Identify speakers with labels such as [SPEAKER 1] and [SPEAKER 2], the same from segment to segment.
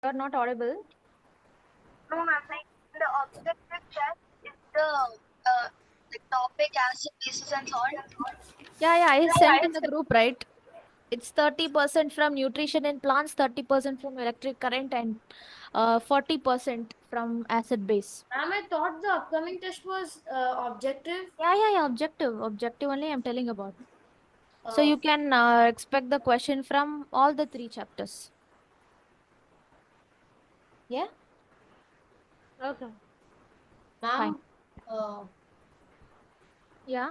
[SPEAKER 1] You're not audible.
[SPEAKER 2] No, ma'am. Like the objective test is the topic, acid, bases, and salt.
[SPEAKER 1] Yeah, I sent in the group, right? It's 30% from nutrition in plants, 30% from electric current, and 40% from acid base.
[SPEAKER 3] Ma'am, I thought the upcoming test was objective.
[SPEAKER 1] Yeah. Objective. Objective only I'm telling about. So you can expect the question from all the 3 chapters. Yeah?
[SPEAKER 3] Okay.
[SPEAKER 1] Fine.
[SPEAKER 3] Ma'am,
[SPEAKER 1] Yeah.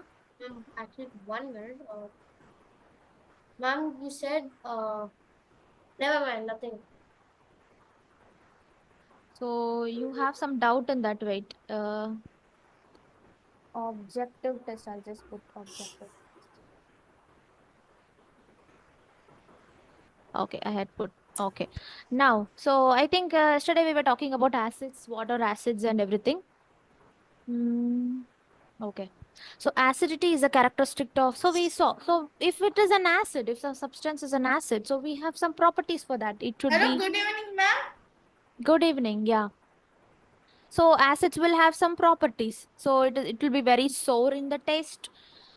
[SPEAKER 3] actually, 1 minute. Ma'am, you said, never mind, nothing.
[SPEAKER 1] So you have some doubt in that, wait. Objective test. I'll just put objective. Okay, I had put. Okay. Now, so I think yesterday we were talking about acids, water acids, and everything. Okay. So acidity is a characteristic of, so we saw, so if it is an acid, if the substance is an acid, so we have some properties for that. It should
[SPEAKER 3] Hello,
[SPEAKER 1] be.
[SPEAKER 3] good evening, ma'am.
[SPEAKER 1] Good evening. Yeah. So acids will have some properties. So it will be very sour in the taste.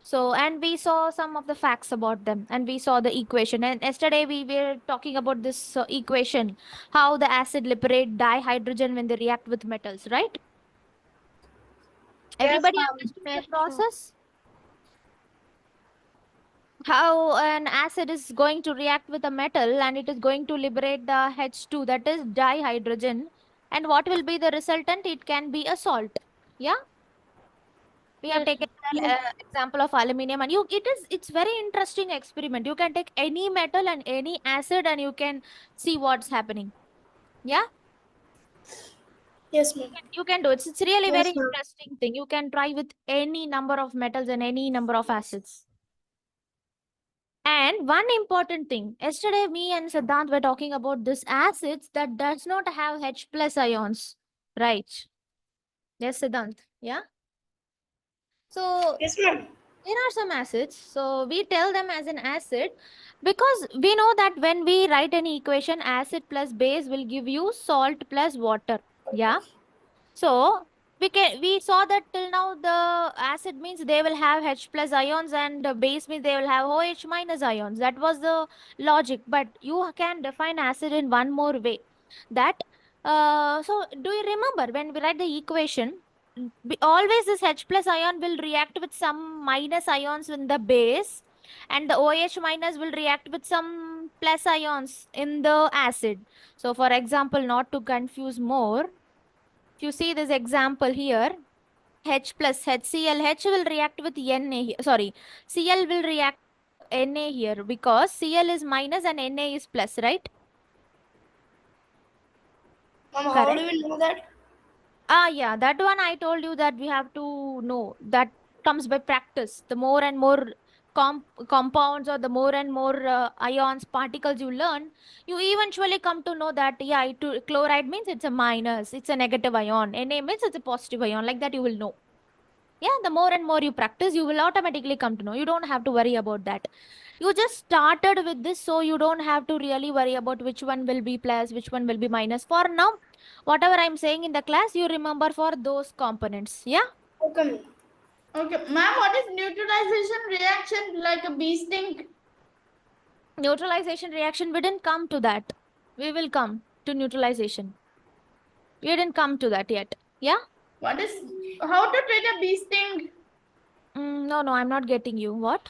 [SPEAKER 1] So, and we saw some of the facts about them, and we saw the equation. And yesterday we were talking about this equation, how the acid liberate dihydrogen when they react with metals, right? Everybody understood the process? How an acid is going to react with a metal and it is going to liberate the H2, that is dihydrogen. And what will be the resultant? It can be a salt. Yeah? We have taken the example of aluminium, and it's very interesting experiment. You can take any metal and any acid and you can see what's happening. Yeah?
[SPEAKER 3] Yes, ma'am.
[SPEAKER 1] You can do it. It's really
[SPEAKER 3] Yes,
[SPEAKER 1] very
[SPEAKER 3] ma'am.
[SPEAKER 1] interesting thing. You can try with any number of metals and any number of acids. And one important thing, yesterday me and Siddhant were talking about this acids that does not have H plus ions, right? Yes, Siddhant. Yeah. So
[SPEAKER 3] Yes, ma'am.
[SPEAKER 1] there are some acids. So we tell them as an acid because we know that when we write any equation, acid plus base will give you salt plus water. Yeah. So we saw that till now the acid means they will have H plus ions and the base means they will have OH minus ions. That was the logic. But you can define acid in one more way. That so do you remember when we write the equation? Always this H plus ion will react with some minus ions in the base, and the OH minus will react with some plus ions in the acid. So for example, not to confuse more, if you see this example here, H plus HCl, H will react with Na here. Sorry, Cl will react with Na here because Cl is minus and Na is plus, right?
[SPEAKER 3] Ma'am, how do
[SPEAKER 1] Correct.
[SPEAKER 3] we know that?
[SPEAKER 1] Yeah, that one I told you that we have to know. That comes by practice. The more and more compounds or the more and more ions, particles you learn, you eventually come to know that, yeah, chloride means it's a minus, it's a negative ion. Na means it's a positive ion. Like that you will know. Yeah, the more and more you practice, you will automatically come to know. You don't have to worry about that. You just started with this, so you don't have to really worry about which one will be plus, which one will be minus. For now, whatever I'm saying in the class, you remember for those components. Yeah?
[SPEAKER 3] Okay, ma'am. Okay, ma'am, what is neutralization reaction like a bee sting?
[SPEAKER 1] Neutralization reaction, we didn't come to that. We will come to neutralization. We didn't come to that yet. Yeah?
[SPEAKER 3] What is, how to treat a bee sting?
[SPEAKER 1] No, I'm not getting you. What?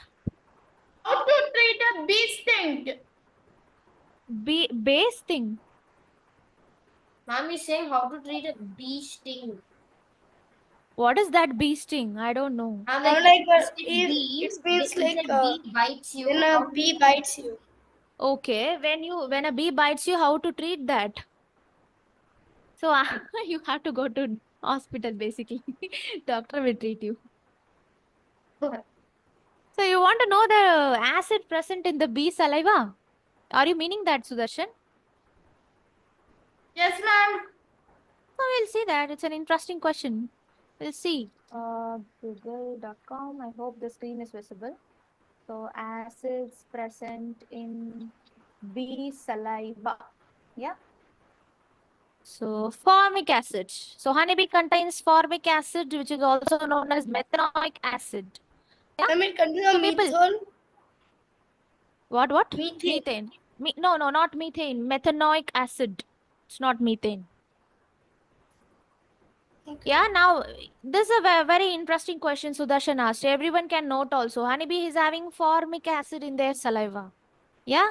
[SPEAKER 3] How to treat a bee sting?
[SPEAKER 1] Base thing.
[SPEAKER 3] Ma'am is saying how to treat a bee sting.
[SPEAKER 1] What is that bee sting? I don't know.
[SPEAKER 3] It means like
[SPEAKER 4] bee bites you.
[SPEAKER 3] when a bee bites you.
[SPEAKER 1] Okay, when a bee bites you, how to treat that? So you have to go to hospital basically. Doctor will treat you. So you want to know the acid present in the bee saliva? Are you meaning that, Sudarshan?
[SPEAKER 3] Yes, ma'am.
[SPEAKER 1] So we'll see that. It's an interesting question. We'll see. Google.com. I hope the screen is visible. So acids present in bee saliva. Yeah. So formic acid. So honeybee contains formic acid, which is also known as methanoic acid. Yeah.
[SPEAKER 3] I mean, consider
[SPEAKER 1] So people,
[SPEAKER 3] methane.
[SPEAKER 1] what?
[SPEAKER 3] Methane.
[SPEAKER 1] Methane. No, not methane. Methanoic acid. It's not methane.
[SPEAKER 3] Okay.
[SPEAKER 1] Yeah. Now this is a very interesting question Sudarshan asked. Everyone can note also. Honeybee is having formic acid in their saliva. Yeah.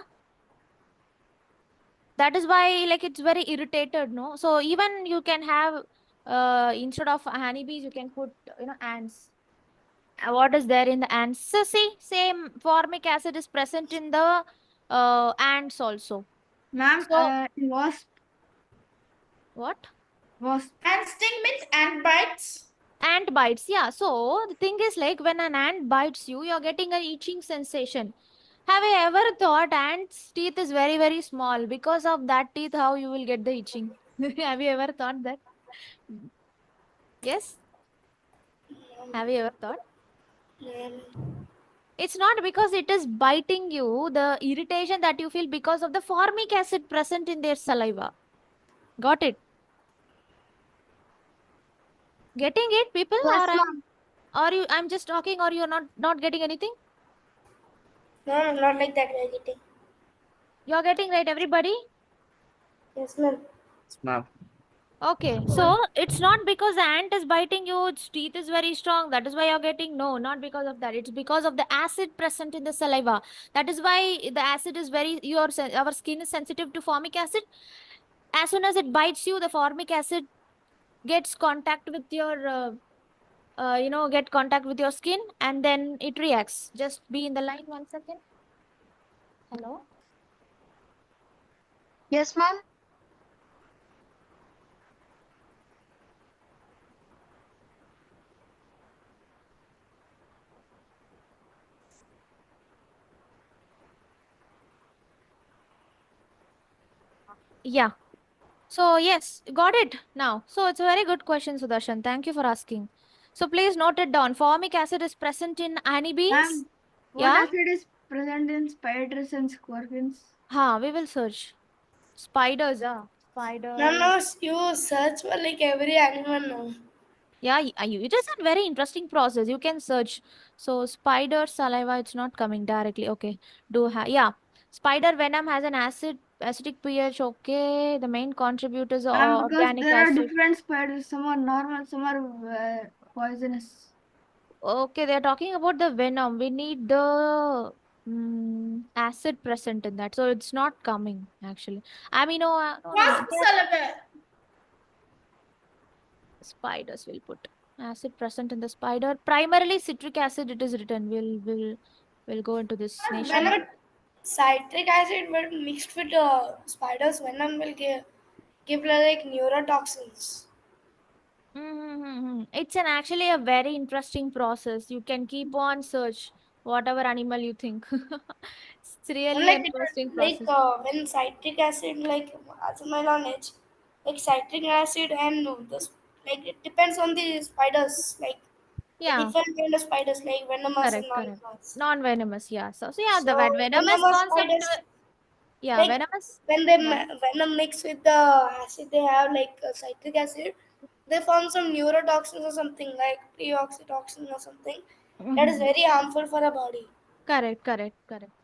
[SPEAKER 1] That is why like it's very irritated, no? So even you can have instead of honeybees, you can put ants. What is there in the ants? So see, same formic acid is present in the ants also.
[SPEAKER 4] Ma'am,
[SPEAKER 1] So
[SPEAKER 4] wasp.
[SPEAKER 1] what?
[SPEAKER 4] Wasp.
[SPEAKER 3] And sting means ant bites.
[SPEAKER 1] Ant bites, yeah. So the thing is like when an ant bites you, you're getting an itching sensation. Have you ever thought ants' teeth is very, very small? Because of that teeth, how you will get the itching? Have you ever thought that? Yes? Have you ever thought? It's not because it is biting you, the irritation that you feel because of the formic acid present in their saliva. Got it? Getting it, people?
[SPEAKER 4] Yes,
[SPEAKER 1] Or
[SPEAKER 4] ma'am.
[SPEAKER 1] I'm just talking or you're not getting anything?
[SPEAKER 3] No, not like that. We are getting.
[SPEAKER 1] You're getting right, everybody?
[SPEAKER 3] Yes, ma'am.
[SPEAKER 4] Yes, ma'am.
[SPEAKER 1] Okay, so it's not because the ant is biting you, its teeth is very strong. That is why you're getting no, not because of that. It's because of the acid present in the saliva. That is why the acid is our skin is sensitive to formic acid. As soon as it bites you, the formic acid gets contact with your get contact with your skin and then it reacts. Just be in the line 1 second. Hello.
[SPEAKER 2] Yes, ma'am.
[SPEAKER 1] Yeah. So yes, got it now. So it's a very good question, Sudarshan. Thank you for asking. So please note it down. Formic acid is present in honeybees.
[SPEAKER 4] Ma'am, what
[SPEAKER 1] Yeah.
[SPEAKER 4] acid is present in spiders and scorpions?
[SPEAKER 1] We will search. Spiders,
[SPEAKER 3] No,
[SPEAKER 1] Spider.
[SPEAKER 3] no, you search for like every animal now.
[SPEAKER 1] Yeah, it is a very interesting process. You can search. So spider saliva, it's not coming directly. Okay. Yeah. Spider venom has an acidic pH. Okay. The main contributors
[SPEAKER 4] Ma'am,
[SPEAKER 1] are
[SPEAKER 4] because
[SPEAKER 1] organic
[SPEAKER 4] there are
[SPEAKER 1] acid.
[SPEAKER 4] different spiders. Some are normal, some are poisonous.
[SPEAKER 1] Okay, they're talking about the venom. We need the acid present in that. So it's not coming actually. No.
[SPEAKER 3] Wasp salamander.
[SPEAKER 1] Spiders will put acid present in the spider. Primarily citric acid. It is written. We'll go into this nation.
[SPEAKER 3] Whenever citric acid will mixed with spider's venom will give like neurotoxins.
[SPEAKER 1] It's an actually a very interesting process. You can keep on search whatever animal you think. It's
[SPEAKER 3] And
[SPEAKER 1] really
[SPEAKER 3] like
[SPEAKER 1] interesting
[SPEAKER 3] like
[SPEAKER 1] process.
[SPEAKER 3] when citric acid like as my knowledge, like citric acid and this like it depends on the spiders like
[SPEAKER 1] Yeah,
[SPEAKER 3] different kind of spiders like venomous and
[SPEAKER 1] correct.
[SPEAKER 3] non-venomous.
[SPEAKER 1] Non-venomous, yeah. So yeah, the
[SPEAKER 3] So
[SPEAKER 1] venomous
[SPEAKER 3] venomous
[SPEAKER 1] concept,
[SPEAKER 3] spiders
[SPEAKER 1] yeah,
[SPEAKER 3] like
[SPEAKER 1] venomous.
[SPEAKER 3] when they
[SPEAKER 1] Yeah.
[SPEAKER 3] venom mix with the acid they have like citric acid, they form some neurotoxins or something like preoxytoxin or something that is very harmful for our body.
[SPEAKER 1] Correct.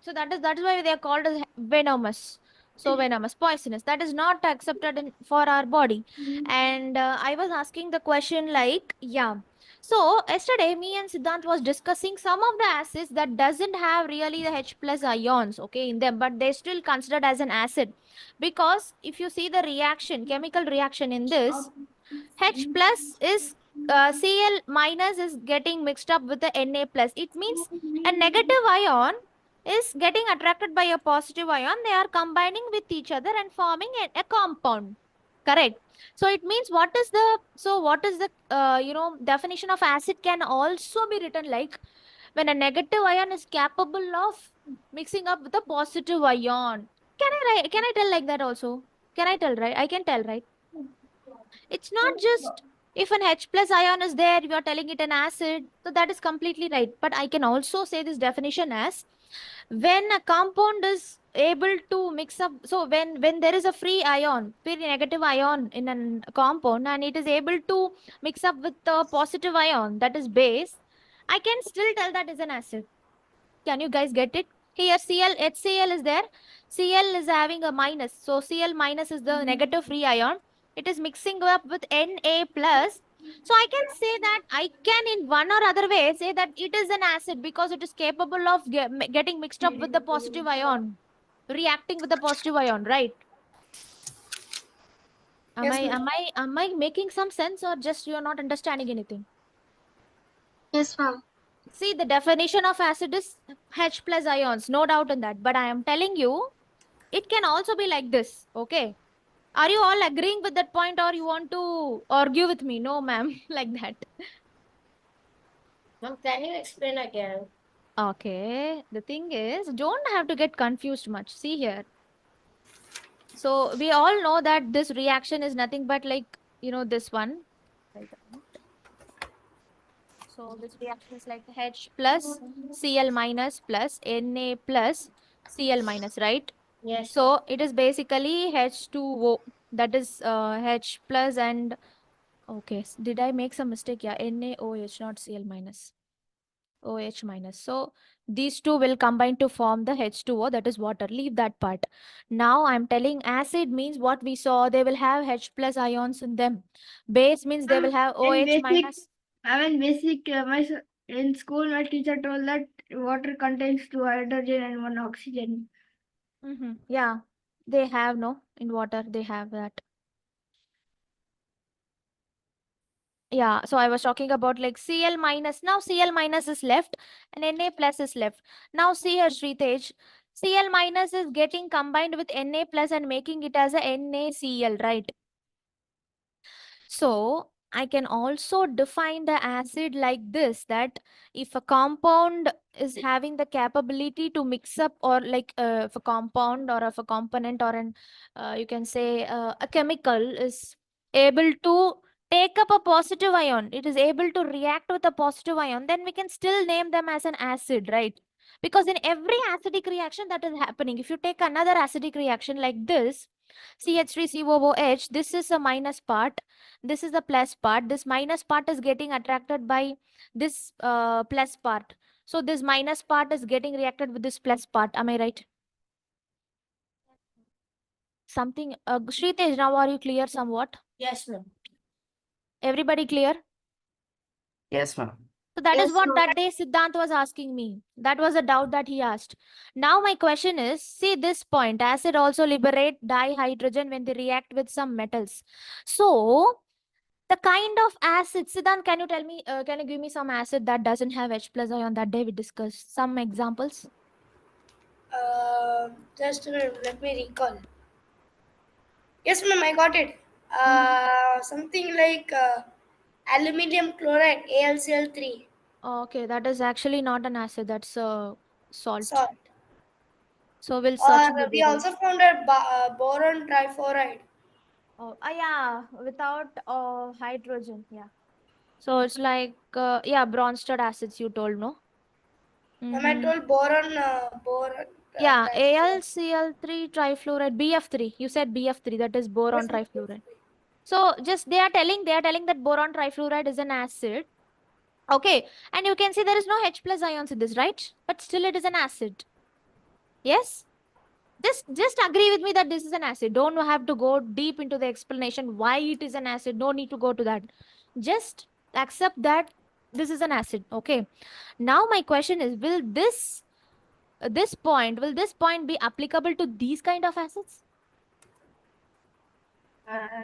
[SPEAKER 1] So that is why they are called as venomous. So venomous, poisonous. That is not accepted for our body. And I was asking the question like, yeah. So yesterday, me and Siddhant was discussing some of the acids that doesn't have really the H plus ions, okay, in them, but they still considered as an acid, because if you see the reaction, chemical reaction in this, H plus is Cl minus is getting mixed up with the Na plus. It means a negative ion is getting attracted by a positive ion. They are combining with each other and forming a compound. Correct. So it means what is the definition of acid can also be written like when a negative ion is capable of mixing up with a positive ion. Can I tell like that also? Can I tell right? I can tell right? It's not just if an H plus ion is there, you are telling it an acid. So that is completely right. But I can also say this definition as when a compound is able to mix up. So when there is a free ion, free negative ion in a compound, and it is able to mix up with the positive ion, that is base, I can still tell that is an acid. Can you guys get it? Here Cl, HCl is there. Cl is having a minus. So Cl minus is the negative free ion. It is mixing up with Na plus. So I can say that I can in one or other way say that it is an acid because it is capable of getting mixed up with the positive ion, reacting with the positive ion, right? Am I
[SPEAKER 3] Yes, ma'am.
[SPEAKER 1] am I am I making some sense, or just you are not understanding anything?
[SPEAKER 2] Yes, ma'am.
[SPEAKER 1] See, the definition of acid is H plus ions, no doubt in that. But I am telling you, it can also be like this. Okay. Are you all agreeing with that point, or you want to argue with me? No, ma'am, like that.
[SPEAKER 3] Ma'am, can you explain again?
[SPEAKER 1] Okay. The thing is, don't have to get confused much. See here. So we all know that this reaction is nothing but like, this one. Wait a minute. So this reaction is like H plus Cl minus plus Na plus Cl minus, right?
[SPEAKER 3] Yes.
[SPEAKER 1] So it is basically H2O. That is H plus and okay. Did I make some mistake? Yeah, NaOH, not Cl minus. OH minus. So these two will combine to form the H2O, that is water. Leave that part. Now I'm telling acid means what we saw. They will have H plus ions in them. Base means they will have
[SPEAKER 4] In
[SPEAKER 1] OH
[SPEAKER 4] basic,
[SPEAKER 1] minus.
[SPEAKER 4] basic, in school, my teacher told that water contains two hydrogen and one oxygen.
[SPEAKER 1] Yeah, they have no in water. They have that. Yeah, so I was talking about like Cl minus. Now Cl minus is left and Na plus is left. Now see here, Sritej. Cl minus is getting combined with Na plus and making it as a NaCl, right? So I can also define the acid like this, that if a compound is having the capability to mix up, or like if a compound or if a component or an you can say a chemical is able to take up a positive ion, it is able to react with a positive ion, then we can still name them as an acid, right? Because in every acidic reaction that is happening, if you take another acidic reaction like this, CH3COOH, this is a minus part, this is the plus part, this minus part is getting attracted by this plus part, so this minus part is getting reacted with this plus part. Am I right? Something Sritej, now are you clear somewhat?
[SPEAKER 3] Yes, ma'am.
[SPEAKER 1] Everybody clear?
[SPEAKER 5] Yes, ma'am.
[SPEAKER 1] So that is
[SPEAKER 2] Yes,
[SPEAKER 1] what
[SPEAKER 2] ma'am.
[SPEAKER 1] that day Siddhant was asking me. That was a doubt that he asked. Now my question is, see this point, acid also liberate dihydrogen when they react with some metals. So the kind of acid, Siddhant, can you tell me, can you give me some acid that doesn't have H plus ion that day we discussed? Some examples?
[SPEAKER 3] Just a minute, let me recall. Yes, ma'am, I got it. Something like aluminium chloride, AlCl3,
[SPEAKER 1] Okay, that is actually not an acid, that's a salt.
[SPEAKER 3] salt.
[SPEAKER 1] So we'll search
[SPEAKER 3] Or
[SPEAKER 1] in the
[SPEAKER 3] we
[SPEAKER 1] Google.
[SPEAKER 3] also found a boron trifluoride.
[SPEAKER 1] Oh, yeah, without hydrogen. Yeah. So it's like, yeah, Bronsted acids you told, no?
[SPEAKER 3] Ma'am, I
[SPEAKER 1] Mm-hmm.
[SPEAKER 3] told boron
[SPEAKER 1] Yeah,
[SPEAKER 3] trifluoride.
[SPEAKER 1] AlCl3 trifluoride, BF3. You said BF3, that is boron
[SPEAKER 3] Yes, ma'am.
[SPEAKER 1] trifluoride. So just they are telling that boron trifluoride is an acid. Okay, and you can see there is no H plus ions in this, right? But still it is an acid. Yes? Just agree with me that this is an acid. Don't have to go deep into the explanation why it is an acid. No need to go to that. Just accept that this is an acid. Okay. Now my question is, will this point be applicable to these kind of acids?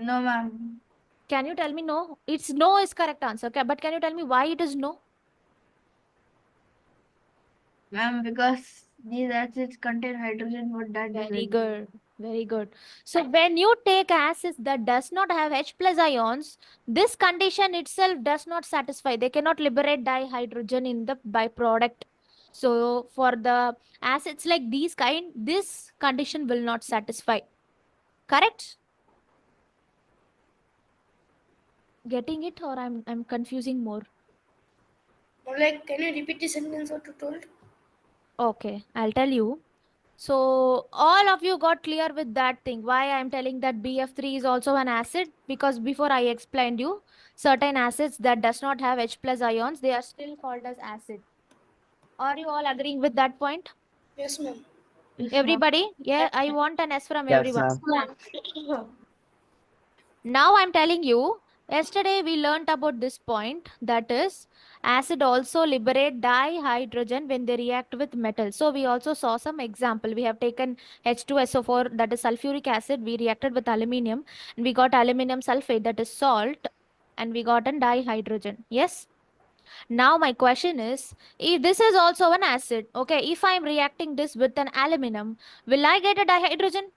[SPEAKER 4] No, ma'am.
[SPEAKER 1] Can you tell me no? It's no is correct answer. Okay, but can you tell me why it is no?
[SPEAKER 4] Ma'am, because these acids contain hydrogen, but that
[SPEAKER 1] Very
[SPEAKER 4] doesn't.
[SPEAKER 1] good. Very good. So when you take acids that does not have H plus ions, this condition itself does not satisfy. They cannot liberate dihydrogen in the byproduct. So for the acids like these kind, this condition will not satisfy. Correct? Getting it, or I'm confusing more?
[SPEAKER 3] Like, can you repeat the sentence what you told?
[SPEAKER 1] Okay, I'll tell you. So all of you got clear with that thing. Why I'm telling that BF3 is also an acid? Because before I explained you, certain acids that does not have H plus ions, they are still called as acid. Are you all agreeing with that point?
[SPEAKER 3] Yes, ma'am.
[SPEAKER 1] Everybody? Yeah, I want an S from
[SPEAKER 5] Yes,
[SPEAKER 1] everyone.
[SPEAKER 5] ma'am.
[SPEAKER 1] Now I'm telling you, yesterday we learnt about this point, that is acid also liberate dihydrogen when they react with metal. So we also saw some example. We have taken H2SO4, that is sulfuric acid, we reacted with aluminium and we got aluminium sulfate, that is salt, and we got a dihydrogen. Yes. Now my question is, if this is also an acid, okay, if I'm reacting this with an aluminum, will I get a dihydrogen?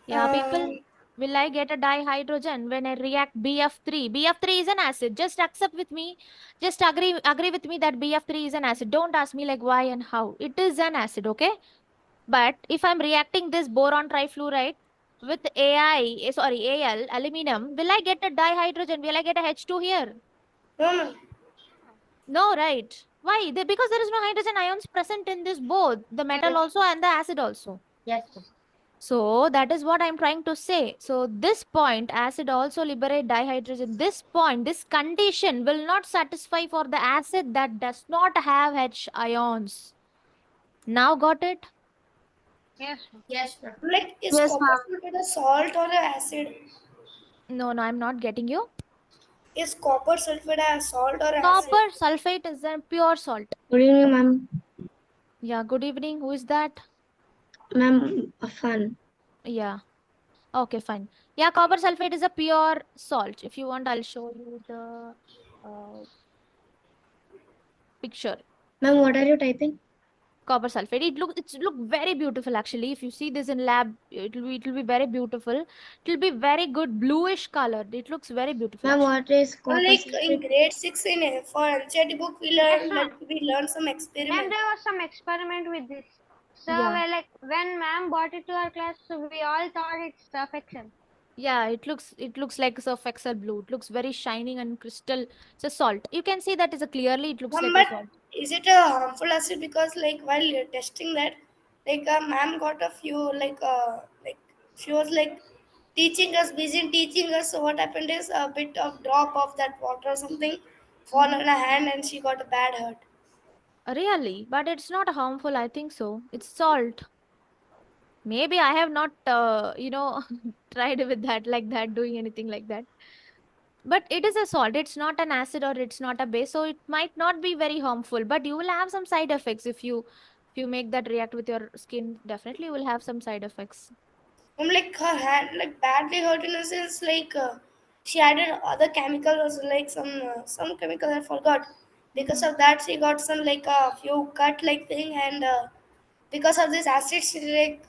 [SPEAKER 1] Yeah, people,
[SPEAKER 3] Um,
[SPEAKER 1] will I get a dihydrogen when I react BF3? BF3 is an acid. Just accept with me. Just agree with me that BF3 is an acid. Don't ask me like why and how. It is an acid, okay? But if I'm reacting this boron trifluoride with Al, aluminum, will I get a dihydrogen? Will I get a H2 here?
[SPEAKER 3] no, ma'am.
[SPEAKER 1] No, right? Why? Because there is no hydrogen ions present in this both, the metal also and the acid also.
[SPEAKER 4] Yes.
[SPEAKER 1] So that is what I'm trying to say. So this point, acid also liberate dihydrogen. This point, this condition will not satisfy for the acid that does not have H ions. Now got it?
[SPEAKER 2] Yes.
[SPEAKER 4] Yes, ma'am.
[SPEAKER 3] Like, is
[SPEAKER 2] Yes,
[SPEAKER 3] copper
[SPEAKER 2] ma'am.
[SPEAKER 3] sulfate a salt or a acid?
[SPEAKER 1] No, no, I'm not getting you.
[SPEAKER 3] Is copper sulfate a salt or acid?
[SPEAKER 1] Copper sulfate is a pure salt.
[SPEAKER 4] Good evening, ma'am.
[SPEAKER 1] Yeah, good evening. Who is that?
[SPEAKER 4] Ma'am, fun.
[SPEAKER 1] Yeah. Okay, fine. Yeah, copper sulfate is a pure salt. If you want, I'll show you the uh, picture.
[SPEAKER 4] Ma'am, what are you typing?
[SPEAKER 1] Copper sulfate. It's look very beautiful actually. If you see this in lab, it'll be very beautiful. It'll be very good bluish color. It looks very beautiful
[SPEAKER 4] Ma'am,
[SPEAKER 1] actually.
[SPEAKER 4] what is copper
[SPEAKER 3] Like in
[SPEAKER 4] sulfate?
[SPEAKER 3] grade 6 in for NCERT book,
[SPEAKER 2] Yes, ma'am.
[SPEAKER 3] we learn some
[SPEAKER 2] Ma'am,
[SPEAKER 3] experiment.
[SPEAKER 2] there was some experiment with this. So,
[SPEAKER 1] Yeah.
[SPEAKER 2] well, like when ma'am brought it to our class, so we all thought it's Surf Excel.
[SPEAKER 1] Yeah, it looks like surf excel blue. It looks very shining and crystal. It's a salt. You can see that is a clearly it looks like a
[SPEAKER 3] But
[SPEAKER 1] salt.
[SPEAKER 3] is it a harmful acid? Because like while you're testing that, like ma'am got a few like she was like teaching us, busy in teaching us. So what happened is a bit of drop of that water or something fall
[SPEAKER 1] Mhm.
[SPEAKER 3] on her hand and she got a bad hurt.
[SPEAKER 1] Really, but it's not harmful. I think so. It's salt. Maybe I have not, tried with that like that, doing anything like that. But it is a salt. It's not an acid or it's not a base, so it might not be very harmful. But you will have some side effects if you make that react with your skin. Definitely, you will have some side effects.
[SPEAKER 3] Like her hand like badly hurt in a sense like she added other chemicals like some chemical I forgot. Because
[SPEAKER 1] Mhm.
[SPEAKER 3] of that she got some like a few cut like thing and because of this acid she like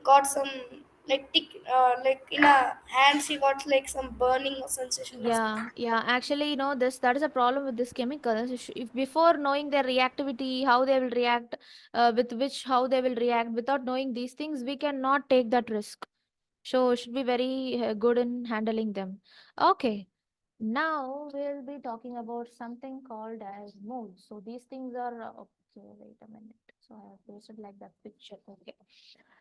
[SPEAKER 3] got some like in a hand she got like some burning sensation or
[SPEAKER 1] Yeah,
[SPEAKER 3] something.
[SPEAKER 1] yeah. Actually, this that is a problem with this chemical. If before knowing their reactivity, how they will react, with which how they will react, without knowing these things, we cannot take that risk. So should be very good in handling them. Okay. Now we'll be talking about something called as modes. So these things are okay. Wait a minute. So I have posted like that picture. Okay.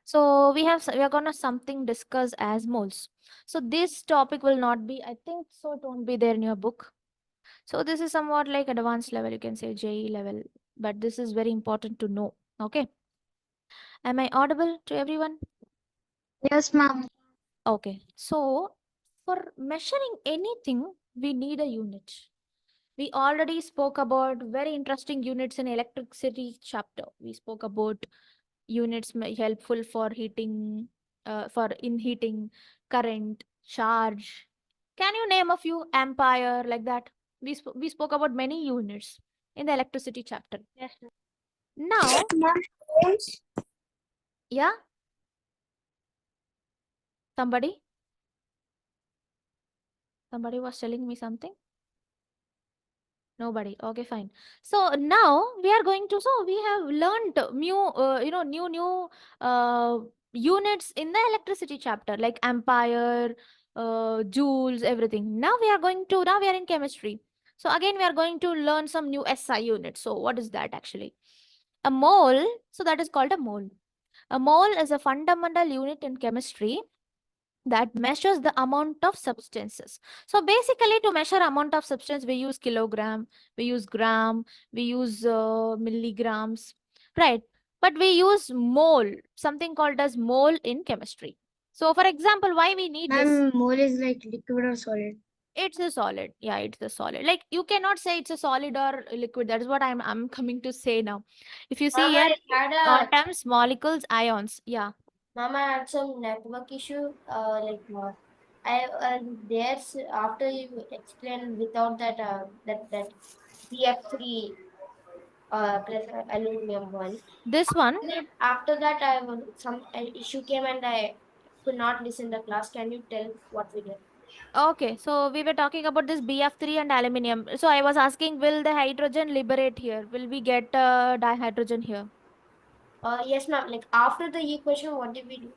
[SPEAKER 1] So we are gonna something discuss as moles. So this topic will not be. I think so. It won't be there in your book. So this is somewhat like advanced level. You can say JE level, but this is very important to know. Okay. Am I audible to everyone?
[SPEAKER 2] Yes, ma'am.
[SPEAKER 1] Okay. So for measuring anything, we need a unit. We already spoke about very interesting units in electricity chapter. We spoke about units helpful for heating, for in heating, current, charge. Can you name a few? Ampere, like that. We spoke about many units in the electricity chapter.
[SPEAKER 2] Yes, ma'am.
[SPEAKER 1] Now, yeah, somebody, somebody was telling me something. Nobody. Okay, fine. So now we are going to. So we have learned new units in the electricity chapter like ampere, joules, everything. Now we are going to. Now we are in chemistry. So again, we are going to learn some new SI units. So what is that actually? A mole, so that is called a mole. A mole is a fundamental unit in chemistry that measures the amount of substances. So basically, to measure amount of substance, we use kilogram, we use gram, we use milligrams, right? But we use mole, something called as mole in chemistry. So for example, why we need this?
[SPEAKER 4] Ma'am, mole is like liquid or solid?
[SPEAKER 1] It's a solid. Yeah, it's a solid. Like you cannot say it's a solid or liquid. That is what I'm coming to say now. If you see
[SPEAKER 6] Mama,
[SPEAKER 1] here,
[SPEAKER 6] I had a
[SPEAKER 1] atoms, molecules, ions. Yeah.
[SPEAKER 6] Mama had some network issue. I there's after you explained without that BF3 plus aluminum one.
[SPEAKER 1] This one.
[SPEAKER 6] After that, I was some issue came and I could not listen the class. Can you tell what we did?
[SPEAKER 1] Okay, so we were talking about this BF3 and aluminium. So I was asking, will the hydrogen liberate here? Will we get dihydrogen here?
[SPEAKER 6] Yes, ma'am. Like after the equation, what did we do?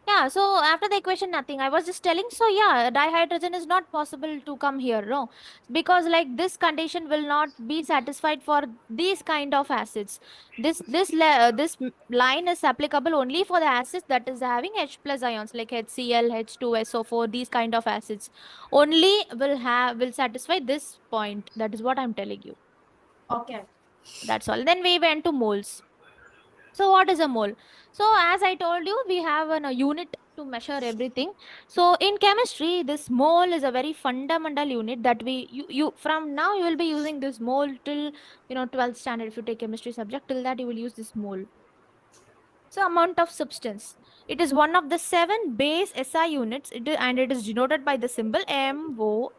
[SPEAKER 1] Yeah, so after the equation, nothing. I was just telling, so yeah, dihydrogen is not possible to come here, no? Because like this condition will not be satisfied for these kind of acids. Line is applicable only for the acids that is having H plus ions like HCl, H2SO4, these kind of acids. Only will satisfy this point. That is what I'm telling you.
[SPEAKER 6] Okay.
[SPEAKER 1] That's all. Then we went to moles. So what is a mole? So as I told you, we have a unit to measure everything. So in chemistry, this mole is a very fundamental unit that you from now you will be using this mole till 12th standard. If you take chemistry subject, till that you will use this mole. So amount of substance. It is one of the 7 base SI units, and it is denoted by the symbol MOL.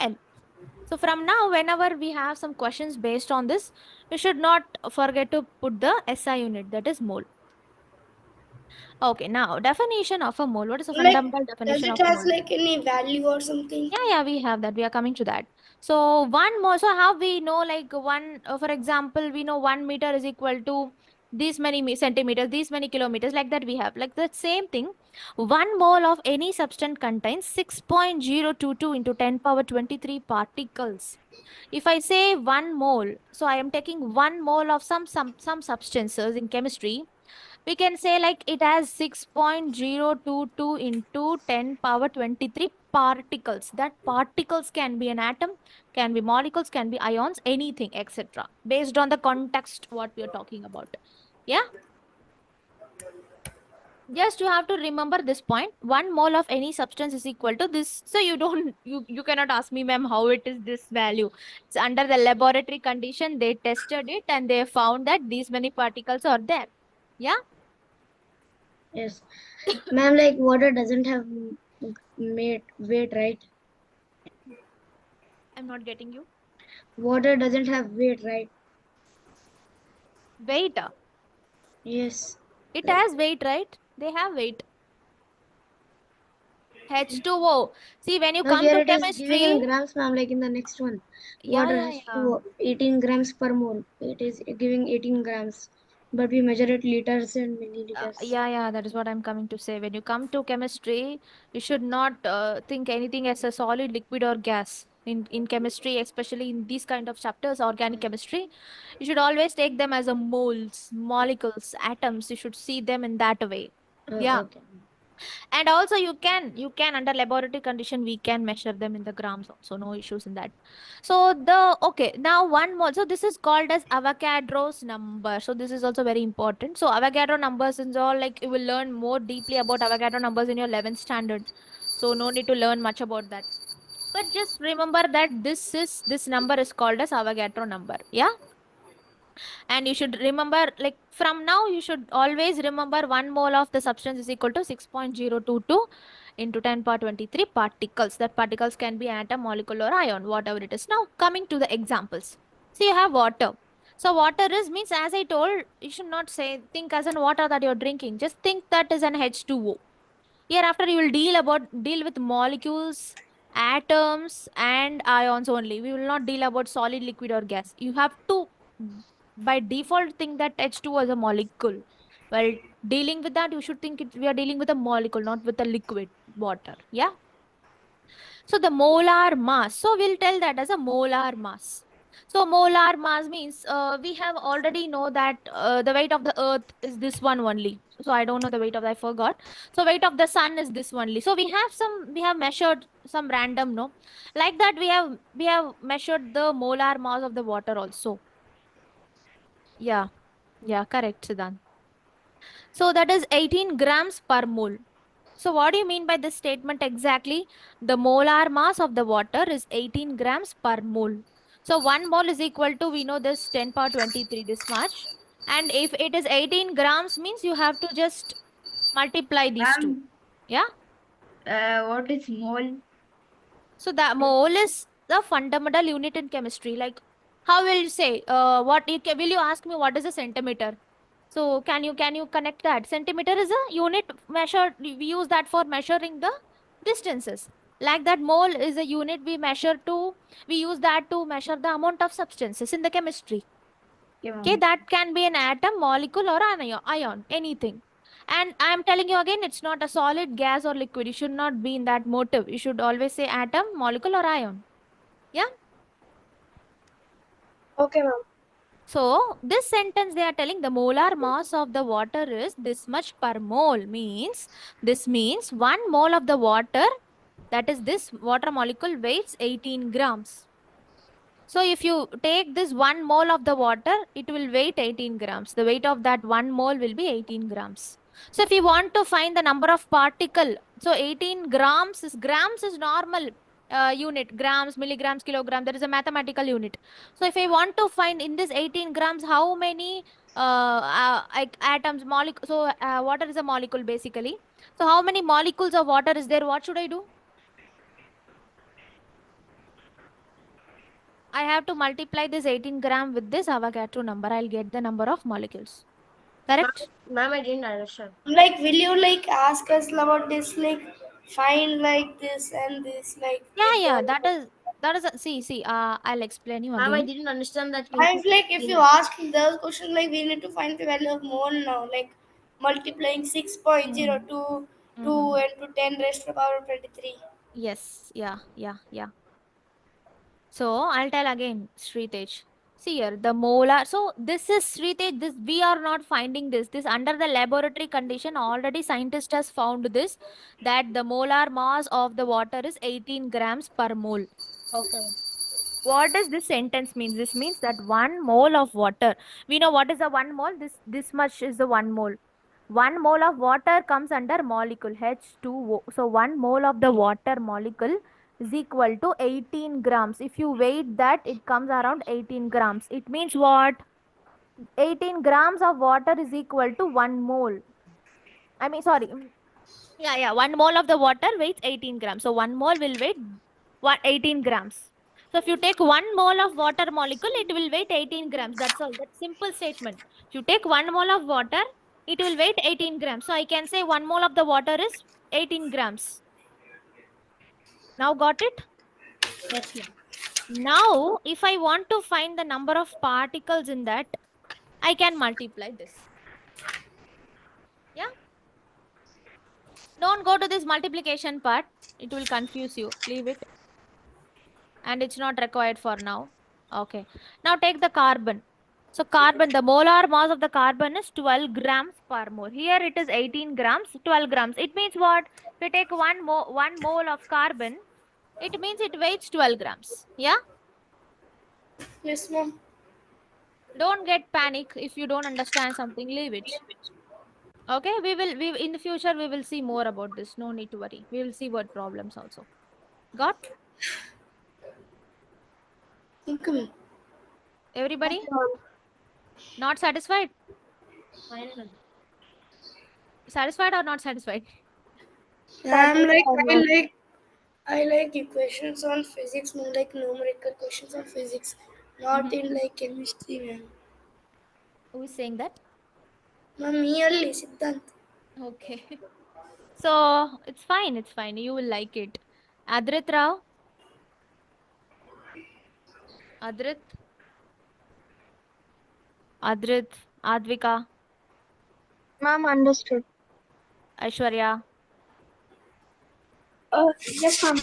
[SPEAKER 1] So from now, whenever we have some questions based on this, we should not forget to put the SI unit, that is mole. Okay, now definition of a mole. What is the
[SPEAKER 3] Like,
[SPEAKER 1] fundamental
[SPEAKER 3] does
[SPEAKER 1] definition
[SPEAKER 3] it
[SPEAKER 1] of
[SPEAKER 3] has
[SPEAKER 1] mole?
[SPEAKER 3] like any value or something?
[SPEAKER 1] Yeah, we have that. We are coming to that. So one mole. So how we know like one, for example, we know 1 meter is equal to these many centimeters, these many kilometers. Like that we have like the same thing. 1 mole of any substance contains 6.022 into 10 power 23 particles. If I say 1 mole, so I am taking 1 mole of some substances in chemistry. We can say like it has 6.022 into 10 power 23 particles. That particles can be an atom, can be molecules, can be ions, anything, etc. Based on the context what we are talking about. Yeah. Just you have to remember this point. 1 mole of any substance is equal to this. So you don't you cannot ask me, ma'am, how it is this value. It's under the laboratory condition. They tested it and they found that these many particles are there. Yeah.
[SPEAKER 4] Yes. Ma'am, like water doesn't have weight, right?
[SPEAKER 1] I'm not getting you.
[SPEAKER 4] Water doesn't have weight, right?
[SPEAKER 1] Weight.
[SPEAKER 4] Yes.
[SPEAKER 1] It has weight, right? They have weight. H2O. See, when you
[SPEAKER 4] Now
[SPEAKER 1] come
[SPEAKER 4] here
[SPEAKER 1] to
[SPEAKER 4] it is giving
[SPEAKER 1] chemistry,
[SPEAKER 4] in grams, ma'am, like in the next one.
[SPEAKER 1] yeah,
[SPEAKER 4] Water
[SPEAKER 1] yeah,
[SPEAKER 4] has
[SPEAKER 1] yeah.
[SPEAKER 4] to 18 grams per mole. It is giving 18 grams. But we measure it liters and milliliters.
[SPEAKER 1] Yeah, that is what I'm coming to say. When you come to chemistry, you should not think anything as a solid, liquid, or gas. In chemistry, especially in these kind of chapters, organic chemistry, you should always take them as a moles, molecules, atoms. You should see them in that way. Yeah.
[SPEAKER 4] Okay.
[SPEAKER 1] And also you can under laboratory condition we can measure them in the grams also, no issues in that. So the okay, now one more. So this is called as Avogadro's number. So this is also very important. So Avogadro numbers is all like you will learn more deeply about Avogadro numbers in your 11th standard. So no need to learn much about that. But just remember that this number is called as Avogadro number. Yeah. And you should remember, like from now, you should always remember 1 mole of the substance is equal to 6.022 into 10 power 23 particles. That particles can be atom, molecule, or ion, whatever it is. Now, coming to the examples. So you have water. So water is means, as I told, you should not say think as an water that you're drinking. Just think that is an H2O. Hereafter, you will deal with molecules, atoms, and ions only. We will not deal about solid, liquid, or gas. You have to, by default, think that H2 is a molecule. Well, dealing with that, you should think we are dealing with a molecule, not with a liquid water. Yeah. So the molar mass. So we'll tell that as a molar mass. So molar mass means we have already know that the weight of the earth is this one only. So I don't know the weight of, I forgot. So weight of the sun is this only. So we have measured some random, no? Like that we have measured the molar mass of the water also. Yeah. Yeah, correct, Siddhant. So that is 18 grams per mole. So what do you mean by this statement exactly? The molar mass of the water is 18 grams per mole. So 1 mole is equal to, we know this 10 power 23, this much. And if it is 18 grams means you have to just multiply these two.
[SPEAKER 4] Ma'am,
[SPEAKER 1] Yeah.
[SPEAKER 4] what is mole?
[SPEAKER 1] So the mole is the fundamental unit in chemistry. Like how will you say, what you will you ask me what is a centimeter? So can you connect that? Centimeter is a unit measured. We use that for measuring the distances. Like that, mole is a unit we use that to measure the amount of substances in the chemistry.
[SPEAKER 4] Okay,
[SPEAKER 1] Okay,
[SPEAKER 4] ma'am.
[SPEAKER 1] that can be an atom, molecule, or an ion, anything. And I'm telling you again, it's not a solid, gas, or liquid. You should not be in that motive. You should always say atom, molecule, or ion. Yeah.
[SPEAKER 2] Okay, ma'am.
[SPEAKER 1] So this sentence they are telling the molar mass of the water is this much per mole, means this means 1 mole of the water, that is this water molecule, weighs 18 grams. So if you take this 1 mole of the water, it will weight 18 grams. The weight of that 1 mole will be 18 grams. So if you want to find the number of particle, so 18 grams is normal unit, grams, milligrams, kilogram. There is a mathematical unit. So if I want to find in this 18 grams how many like atoms, molecule. So water is a molecule basically. So how many molecules of water is there? What should I do? I have to multiply this 18 gram with this Avogadro number. I'll get the number of molecules. Correct?
[SPEAKER 6] Ma'am, I didn't understand.
[SPEAKER 3] Like, will you like ask us about this? Like, find like this and this, like
[SPEAKER 1] Yeah,
[SPEAKER 3] with
[SPEAKER 1] yeah.
[SPEAKER 3] the.
[SPEAKER 1] That is see. I'll explain you
[SPEAKER 6] Ma'am, I
[SPEAKER 1] again.
[SPEAKER 6] didn't understand that
[SPEAKER 3] I'm
[SPEAKER 6] input.
[SPEAKER 3] like, if you ask those questions, like we need to find the value of mole now, like multiplying
[SPEAKER 1] Mm-hmm.
[SPEAKER 3] 6.022
[SPEAKER 1] Mm-hmm.
[SPEAKER 3] into 10 raised to the power of 23.
[SPEAKER 1] Yes. Yeah. Yeah. Yeah. So I'll tell again, Sritej. See here, the molar. So this is Sritej. This we are not finding this. This under the laboratory condition. Already scientist has found this, that the molar mass of the water is 18 grams per mole.
[SPEAKER 6] Okay.
[SPEAKER 1] What does this sentence mean? This means that 1 mole of water. We know what is the 1 mole. This much is the 1 mole. 1 mole of water comes under molecule H2O. So 1 mole of the water molecule is equal to 18 grams. If you weight that, it comes around 18 grams. It means what? 18 grams of water is equal to 1 mole. I mean, sorry. Yeah. 1 mole of the water weighs 18 grams. So 1 mole will weigh 18 grams. So if you take 1 mole of water molecule, it will weight 18 grams. That's all. That's simple statement. If you take 1 mole of water, it will weight 18 grams. So I can say 1 mole of the water is 18 grams. Now got it?
[SPEAKER 6] Yes, ma'am.
[SPEAKER 1] Now, if I want to find the number of particles in that, I can multiply this. Yeah. Don't go to this multiplication part. It will confuse you. Leave it. And it's not required for now. Okay. Now take the carbon. So carbon, the molar mass of the carbon is 12 grams per mole. Here it is 18 grams, 12 grams. It means what? If we take 1 mole of carbon, it means it weighs 12 grams. Yeah?
[SPEAKER 3] Yes, ma'am.
[SPEAKER 1] Don't get panic if you don't understand something. Leave it. Okay? We in the future we will see more about this. No need to worry. We will see word problems also. Got?
[SPEAKER 3] Think me.
[SPEAKER 1] Everybody? Not satisfied?
[SPEAKER 6] Fine, ma'am.
[SPEAKER 1] Satisfied or not satisfied?
[SPEAKER 3] I'm like,
[SPEAKER 2] Satisfied,
[SPEAKER 3] I
[SPEAKER 2] ma'am.
[SPEAKER 3] like, I like equations on physics, more like numerical questions on physics, not
[SPEAKER 1] Mm-hmm.
[SPEAKER 3] in like chemistry, man.
[SPEAKER 1] Who is saying that?
[SPEAKER 3] Ma'am, merely Siddhant.
[SPEAKER 1] Okay. So it's fine. It's fine. You will like it. Adrit Rao, Adrit, Adrit, Advika,
[SPEAKER 2] Ma'am, understood.
[SPEAKER 1] Aishwarya,
[SPEAKER 2] Yes, ma'am.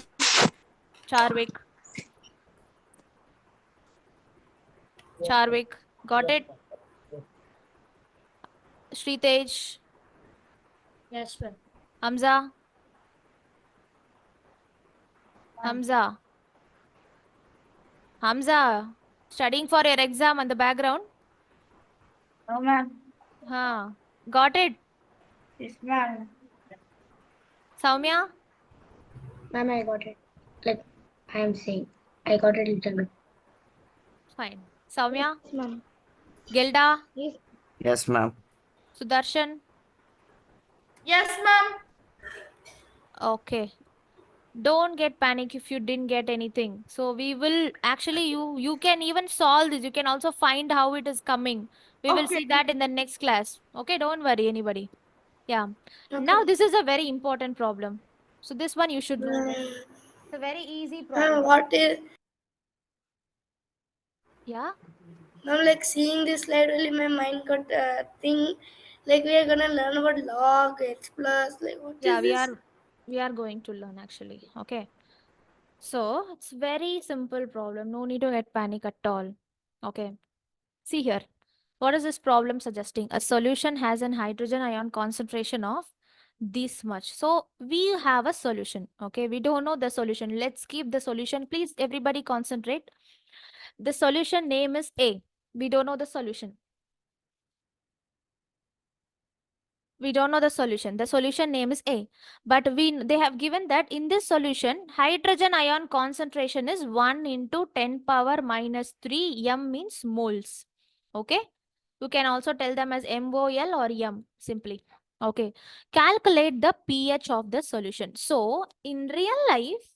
[SPEAKER 1] Charvik. Charvik. Got it? Sritej.
[SPEAKER 6] Yes, ma'am.
[SPEAKER 1] Hamza. Hamza. Hamza. Studying for your exam on the background?
[SPEAKER 4] No, ma'am.
[SPEAKER 1] Huh. Got it?
[SPEAKER 4] Yes, ma'am.
[SPEAKER 1] Soumya?
[SPEAKER 7] Ma'am, I got it. Like I am saying, I got it little bit.
[SPEAKER 1] Fine. Soumya?
[SPEAKER 4] Yes, ma'am.
[SPEAKER 1] Gilda?
[SPEAKER 5] Yes, ma'am.
[SPEAKER 1] Sudarshan?
[SPEAKER 6] Yes, ma'am.
[SPEAKER 1] Okay. Don't get panic if you didn't get anything. So we will actually you can even solve this. You can also find how it is coming. We will see that in the next class. Okay, don't worry anybody. Yeah. Now this is a very important problem. So this one you should know. It's a very easy problem.
[SPEAKER 3] What is
[SPEAKER 1] Yeah.
[SPEAKER 3] now like seeing this slide really my mind got think like we are gonna learn about log x plus like what
[SPEAKER 1] Yeah,
[SPEAKER 3] is this?
[SPEAKER 1] we are going to learn actually. Okay. So it's very simple problem. No need to get panic at all. Okay. See here. What is this problem suggesting? A solution has an hydrogen ion concentration of this much. So we have a solution. Okay. We don't know the solution. Let's keep the solution. Please, everybody concentrate. The solution name is A. We don't know the solution. We don't know the solution. The solution name is A. But they have given that in this solution, hydrogen ion concentration is 1 into 10 power minus 3. M means moles. Okay. You can also tell them as MOL or M simply. Okay. Calculate the pH of the solution. So in real life,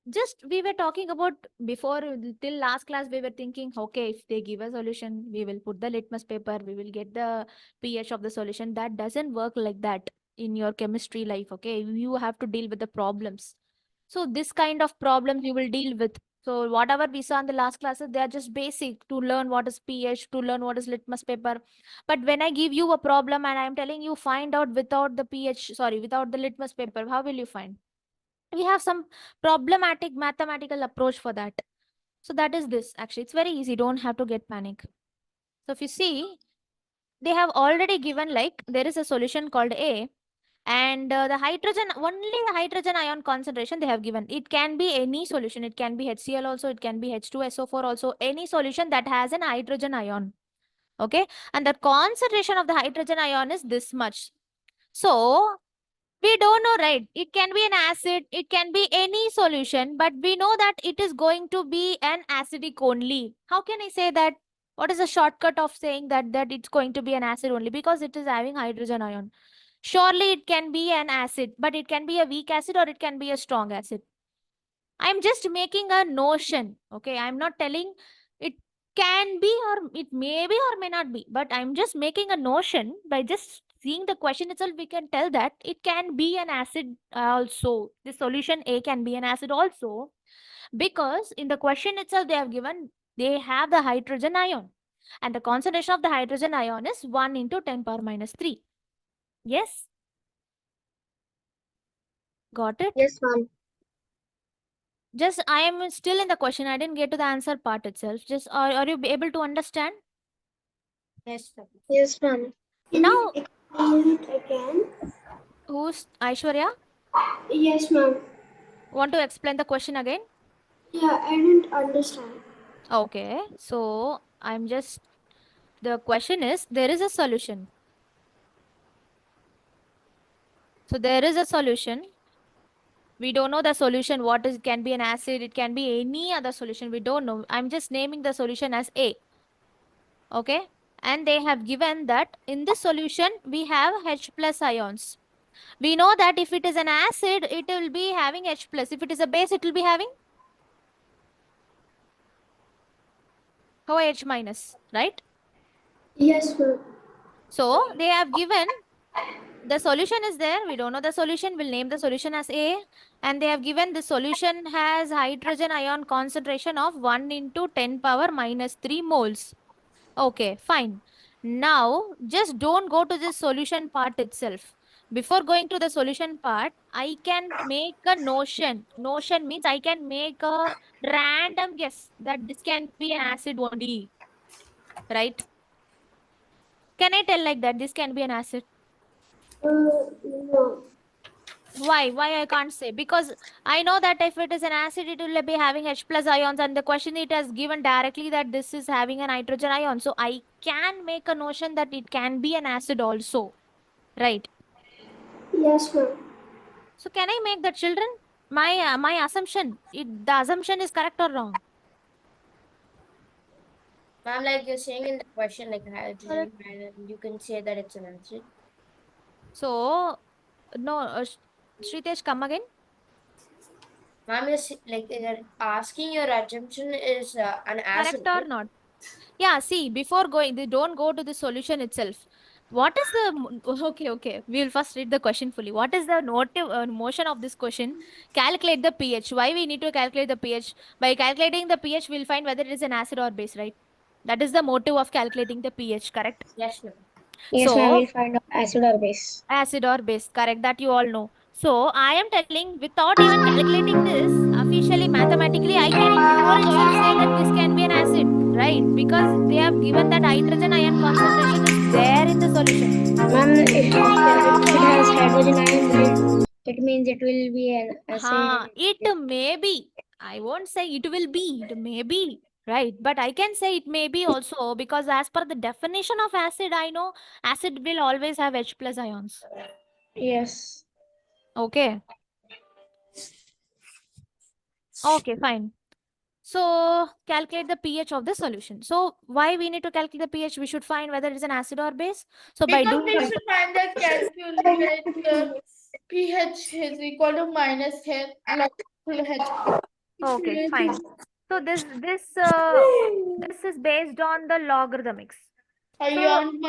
[SPEAKER 1] just we were talking about before till last class we were thinking, okay, if they give a solution we will put the litmus paper, we will get the pH of the solution. That doesn't work like that in your chemistry life. Okay, you have to deal with the problems. So this kind of problems you will deal with. So whatever we saw in the last classes, they are just basic to learn what is pH, to learn what is litmus paper. But when I give you a problem and I'm telling you find out without the pH, sorry, without the litmus paper, how will you find? We have some problematic mathematical approach for that. So that is this. Actually, it's very easy. Don't have to get panic. So if you see, they have already given like there is a solution called A, and the hydrogen, only the hydrogen ion concentration they have given. It can be any solution. It can be HCl also. It can be H2SO4 also. Any solution that has an hydrogen ion. Okay. And the concentration of the hydrogen ion is this much. So we don't know, right? It can be an acid, it can be any solution, but we know that it is going to be an acidic only. How can I say that? What is the shortcut of saying that it's going to be an acid only? Because it is having hydrogen ion. Surely it can be an acid, but it can be a weak acid or it can be a strong acid. I'm just making a notion. Okay, I'm not telling it can be or it may be or may not be, but I'm just making a notion. By just seeing the question itself, we can tell that it can be an acid also. The solution A can be an acid also, because in the question itself they have given, they have the hydrogen ion, and the concentration of the hydrogen ion is 1 into 10 power minus 3. Yes, got it?
[SPEAKER 7] Yes, ma'am.
[SPEAKER 1] Just I am still in the question. I didn't get to the answer part itself. Just are you able to understand?
[SPEAKER 6] Yes, ma'am.
[SPEAKER 7] Yes, ma'am.
[SPEAKER 1] Now,
[SPEAKER 7] Explain it again.
[SPEAKER 1] who's Aishwarya?
[SPEAKER 7] Yes, ma'am.
[SPEAKER 1] Want to explain the question again?
[SPEAKER 7] Yeah, I didn't understand.
[SPEAKER 1] Okay. So I'm just, the question is, there is a solution. So there is a solution. We don't know the solution. What is, it can be an acid. It can be any other solution. We don't know. I'm just naming the solution as A. Okay. And they have given that in this solution, we have H plus ions. We know that if it is an acid, it will be having H plus. If it is a base, it will be having OH minus, right?
[SPEAKER 7] Yes, ma'am.
[SPEAKER 1] So they have given the solution is there. We don't know the solution. We'll name the solution as A. And they have given the solution has hydrogen ion concentration of 1 into 10 power minus 3 moles. Okay, fine. Now, just don't go to this solution part itself. before going to the solution part, I can make a notion. Notion means I can make a random guess that this can be an acid only, right? Can I tell like that this can be an acid?
[SPEAKER 3] No.
[SPEAKER 1] Why I can't say? Because I know that if it is an acid, it will be having H plus ions, and the question it has given directly that this is having a nitrogen ion. So I can make a notion that it can be an acid also, right?
[SPEAKER 3] Yes, ma'am.
[SPEAKER 1] So can I make the children? My assumption, the assumption is correct or wrong?
[SPEAKER 6] Ma'am, like you're saying in the question, like hydrogen,
[SPEAKER 1] Correct.
[SPEAKER 6] and you can say that it's an acid.
[SPEAKER 1] So no, Shritesh, come again.
[SPEAKER 6] Ma'am is like you're asking your assumption is an acid,
[SPEAKER 1] Correct or
[SPEAKER 6] right?
[SPEAKER 1] not? Yeah, see, before going, they don't go to the solution itself. What is the okay? We will first read the question fully. What is the motion of this question? Calculate the pH. Why we need to calculate the pH? By calculating the pH, we'll find whether it is an acid or base, right? That is the motive of calculating the pH, correct?
[SPEAKER 6] Yes, ma'am.
[SPEAKER 7] Yes, ma'am.
[SPEAKER 1] So
[SPEAKER 7] We'll find out acid or base.
[SPEAKER 1] acid or base, correct? That you all know. So I am telling without even calculating this officially mathematically, I can in pure itself say that this can be an acid, right? Because they have given that hydrogen ion concentration is there in the solution.
[SPEAKER 7] Ma'am, if it has hydrogen ion, then it means it will be an acid.
[SPEAKER 1] It may be. I won't say it will be. It may be. Right. But I can say it may be also because as per the definition of acid, I know acid will always have H plus ions.
[SPEAKER 7] Yes.
[SPEAKER 1] Okay. Okay, fine. So calculate the pH of the solution. So why we need to calculate the pH? We should find whether it's an acid or base. So by
[SPEAKER 8] Because
[SPEAKER 1] doing
[SPEAKER 8] we should find the calculate pH is equal to minus H, like H.
[SPEAKER 1] okay, fine. So this is based on the logarithmics. So
[SPEAKER 8] Ion